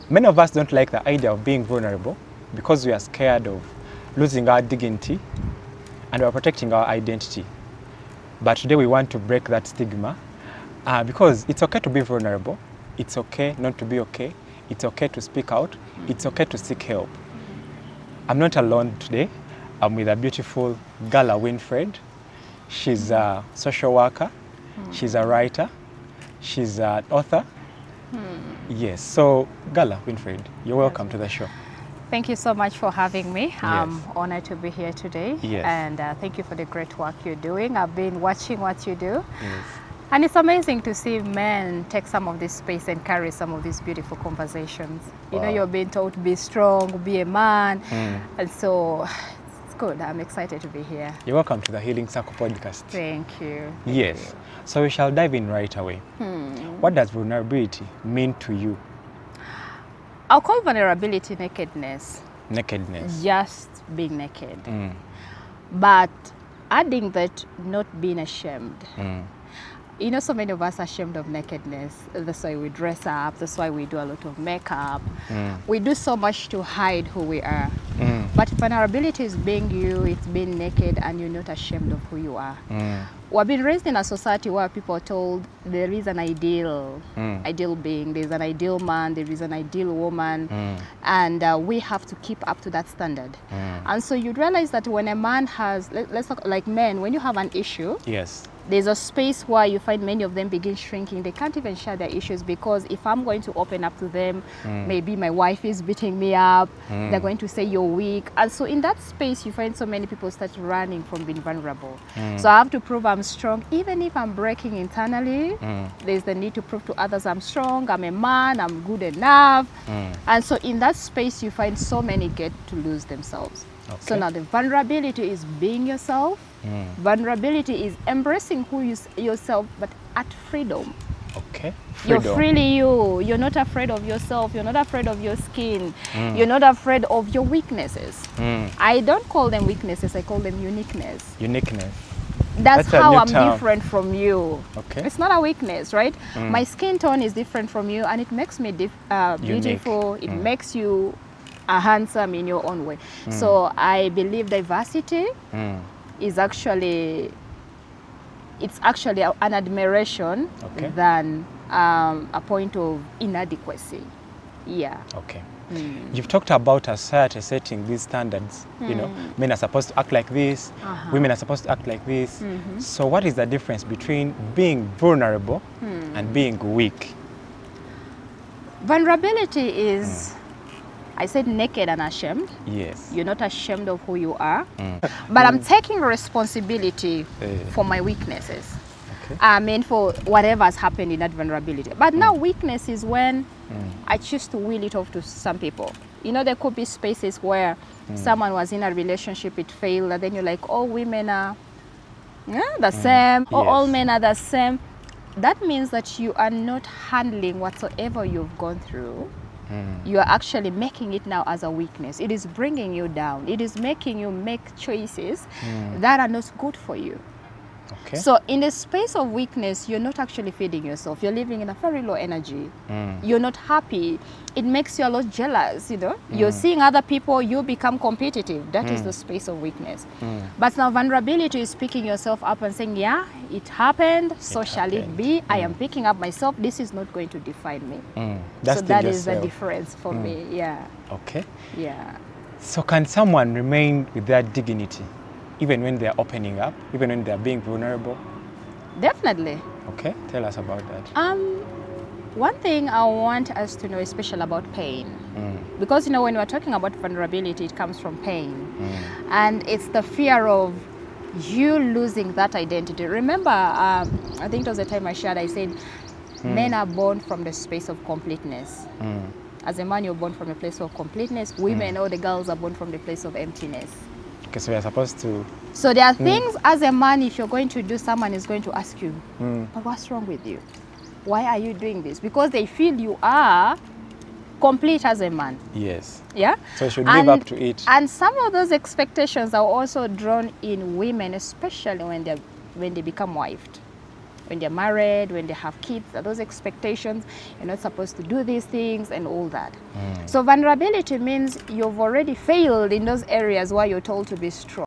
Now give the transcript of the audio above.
Many of us don't like the idea of being vulnerable because we are scared of losing our dignity and we are protecting our identity. But today we want to break that stigma because it's okay to be vulnerable. It's okay not to be okay. It's okay to speak out. It's okay to seek help. I'm not alone today. I'm with a beautiful Gala Winfred. She's a social worker. She's a writer. She's an author. Yes. So, Gala Winfred, you're welcome to the show. Thank you so much for having me. I'm honored to be here today. Yes. And thank you for the great work you're doing. I've been watching what you do. Yes. And it's amazing to see men take some of this space and carry some of these beautiful conversations. You know, you're being told to be strong, be a man. And so it's good. I'm excited to be here. You're welcome to the Healing Circle podcast. Thank you. Yes. So we shall dive in right away. What does vulnerability mean to you? I'll call vulnerability nakedness. Nakedness. Just being naked. But adding that, not being ashamed. You know, so many of us are ashamed of nakedness. That's why we dress up. That's why we do a lot of makeup. We do so much to hide who we are. But vulnerability is being you, it's being naked, and you're not ashamed of who you are. We've been raised in a society where people are told there is an ideal being, there's an ideal man, there is an ideal woman, and we have to keep up to that standard. And so you realize that when a man has, let's talk like men, when you have an issue, there's a space where you find many of them begin shrinking. They can't even share their issues because if I'm going to open up to them, maybe my wife is beating me up, they're going to say you're weak. And so in that space, you find so many people start running from being vulnerable. So I have to prove I'm strong. Even if I'm breaking internally, there's the need to prove to others I'm strong, I'm a man, I'm good enough. And so in that space, you find so many get to lose themselves. So now the vulnerability is being yourself. Vulnerability is embracing who yourself, but at freedom. Okay. Freedom. You're freely you. You're not afraid of yourself. You're not afraid of your skin. You're not afraid of your weaknesses. I don't call them weaknesses. I call them uniqueness. Uniqueness. That's how I'm different from you. Okay. It's not a weakness, right? My skin tone is different from you, and it makes me beautiful. It makes you handsome in your own way. So I believe diversity is actually, it's actually an admiration than a point of inadequacy. Yeah. Okay. You've talked about a society setting these standards. You know, men are supposed to act like this, women are supposed to act like this. So what is the difference between being vulnerable and being weak? Vulnerability is, I said naked and ashamed. Yes. You're not ashamed of who you are. But I'm taking responsibility for my weaknesses. I mean, for whatever has happened in that vulnerability. But now weakness is when I choose to will it off to some people. You know, there could be spaces where someone was in a relationship, it failed, and then you're like, all women are the same, or all men are the same. That means that you are not handling whatsoever you've gone through. You are actually making it now as a weakness. It is bringing you down. It is making you make choices that are not good for you. Okay. So in the space of weakness, you're not actually feeding yourself. You're living in a very low energy. You're not happy. It makes you a lot jealous, you know. You're seeing other people, you become competitive. That is the space of weakness. But now vulnerability is picking yourself up and saying, yeah, it happened, so shall it be. I am picking up myself. This is not going to define me. So that is the difference for me, yeah. Okay. Yeah. So can someone remain with their dignity even when they're opening up, even when they're being vulnerable? Definitely. Okay, tell us about that. One thing I want us to know is special about pain. Because, you know, when we're talking about vulnerability, it comes from pain. And it's the fear of you losing that identity. Remember, I think it was the time I shared, I said, men are born from the space of completeness. As a man, you're born from a place of completeness. Women or the girls are born from the place of emptiness. Okay, so we are supposed to... So there are things as a man, if you're going to do, someone is going to ask you, but what's wrong with you? Why are you doing this? Because they feel you are complete as a man. Yes. Yeah? So you should live up to it. And some of those expectations are also drawn in women, especially when they become wifed. when they're married, when they have kids, those expectations, you're not supposed to do these things and all that. So vulnerability means you've already failed in those areas where you're told to be strong.